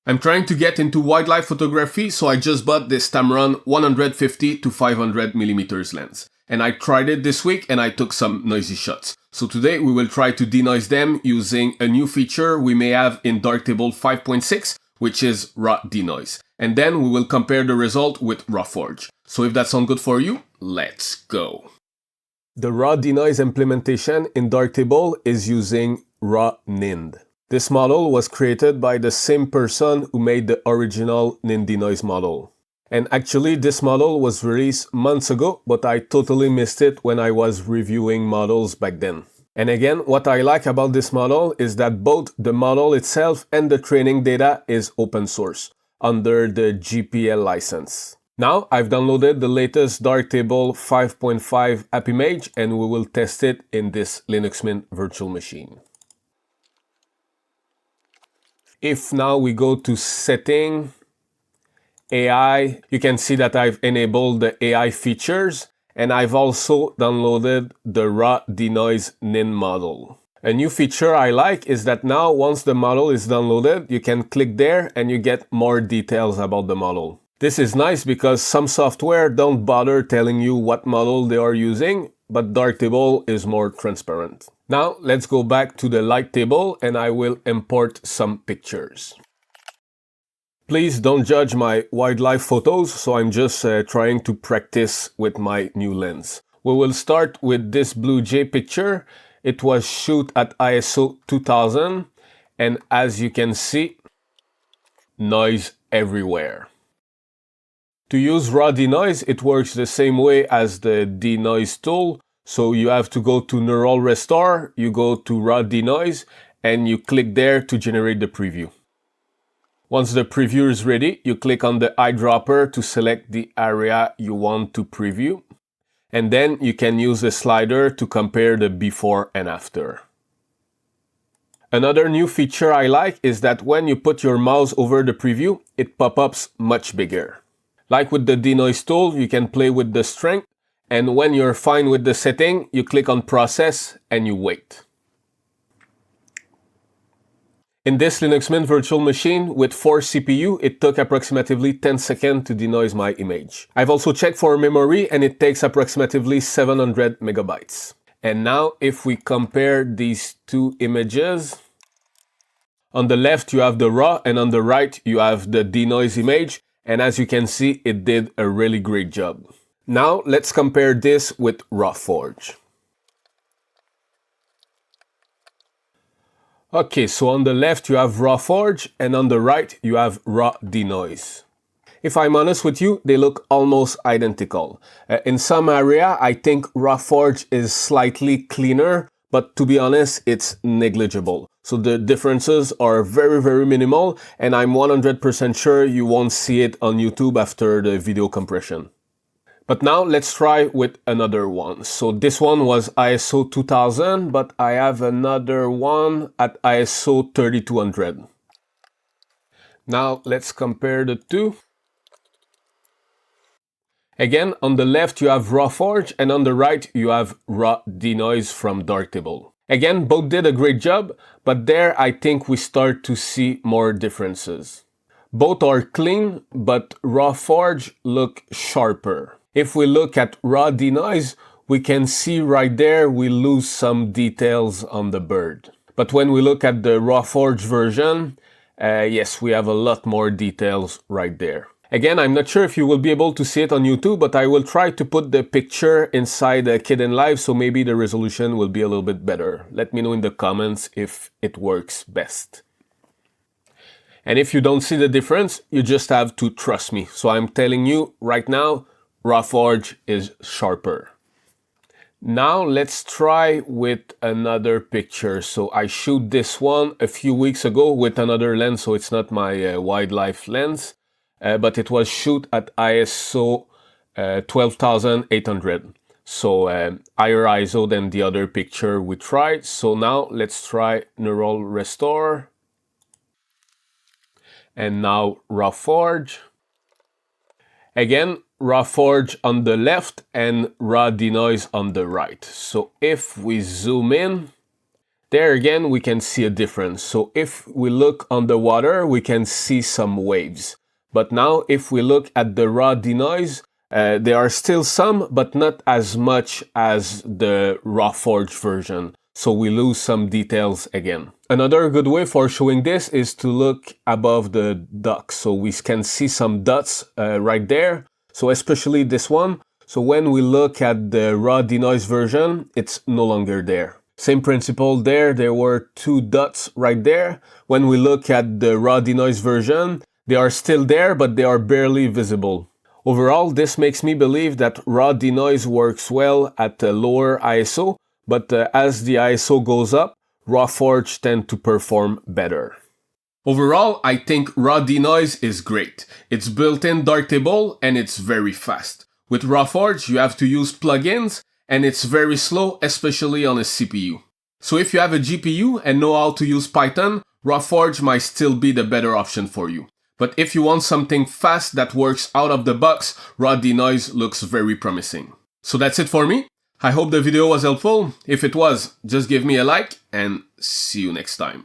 I'm trying to get into wildlife photography, so I just bought this Tamron 150 to 500 millimeters lens. And I tried it this week and I took some noisy shots. So today we will try to denoise them using a new feature we may have in Darktable 5.6, which is Raw Denoise. And then we will compare the result with RawForge. So if that sounds good for you, let's go. The Raw Denoise implementation in Darktable is using Raw Nind. This model was created by the same person who made the original Nind Denoise model. And actually this model was released months ago, but I totally missed it when I was reviewing models back then. And again, what I like about this model is that both the model itself and the training data is open source under the GPL license. Now I've downloaded the latest Darktable 5.5 app image and we will test it in this Linux Mint virtual machine. If now we go to Setting, AI, you can see that I've enabled the AI features and I've also downloaded the Raw Denoise Nind model. A new feature I like is that now once the model is downloaded, you can click there and you get more details about the model. This is nice because some software don't bother telling you what model they are using, but Darktable is more transparent. Now let's go back to the light table and I will import some pictures. Please don't judge my wildlife photos, so I'm just trying to practice with my new lens. We will start with this blue jay picture. It was shot at ISO 2000 and as you can see, noise everywhere. To use Raw Denoise, it works the same way as the Denoise tool. So you have to go to Neural Restore, you go to Raw Denoise, and you click there to generate the preview. Once the preview is ready, you click on the eyedropper to select the area you want to preview. And then you can use the slider to compare the before and after. Another new feature I like is that when you put your mouse over the preview, it pops up much bigger. Like with the Denoise tool, you can play with the strength. And when you're fine with the setting, you click on Process and you wait. In this Linux Mint virtual machine with 4 CPU, it took approximately 10 seconds to denoise my image. I've also checked for memory and it takes approximately 700 megabytes. And now if we compare these two images, on the left you have the raw and on the right you have the denoise image. And as you can see, it did a really great job. Now let's compare this with RawForge. Okay, so on the left you have RawForge and on the right you have Raw Denoise. If I'm honest with you, they look almost identical. In some area, I think RawForge is slightly cleaner, but to be honest, it's negligible. So the differences are very, very minimal and I'm 100% sure you won't see it on YouTube after the video compression. But now let's try with another one. So this one was ISO 2000, but I have another one at ISO 3200. Now let's compare the two. Again, on the left you have RawForge and on the right you have Raw Denoise from Darktable. Again, both did a great job, but there I think we start to see more differences. Both are clean, but RawForge look sharper. If we look at Raw Denoise, we can see right there we lose some details on the bird. But when we look at the RawForge version, yes, we have a lot more details right there. Again, I'm not sure if you will be able to see it on YouTube, but I will try to put the picture inside Kidden Live, so maybe the resolution will be a little bit better. Let me know in the comments if it works best. And if you don't see the difference, you just have to trust me. So I'm telling you right now, RawForge is sharper. Now let's try with another picture. So I shoot this one a few weeks ago with another lens, so it's not my wildlife lens, but it was shoot at ISO 12,800. So higher ISO than the other picture we tried. So now let's try Neural Restore. And now RawForge. Again, RawForge on the left and Raw Denoise on the right. So if we zoom in, There again, we can see a difference. So if we look underwater, we can see some waves. But now if we look at the Raw Denoise, there are still some, but not as much as the RawForge version. So we lose some details again. Another good way for showing this is to look above the ducks. So we can see some dots right there. So especially this one. So when we look at the Raw Denoise version, it's no longer there. Same principle there. There were 2 dots right there. When we look at the Raw Denoise version, they are still there, but they are barely visible. Overall, this makes me believe that Raw Denoise works well at a lower ISO, but as the ISO goes up, RawForge tend to perform better. Overall, I think Raw Denoise is great. It's built-in Darktable and it's very fast. With RawForge, you have to use plugins and it's very slow, especially on a CPU. So if you have a GPU and know how to use Python, RawForge might still be the better option for you. But if you want something fast that works out of the box, Raw Denoise looks very promising. So that's it for me. I hope the video was helpful. If it was, just give me a like and see you next time.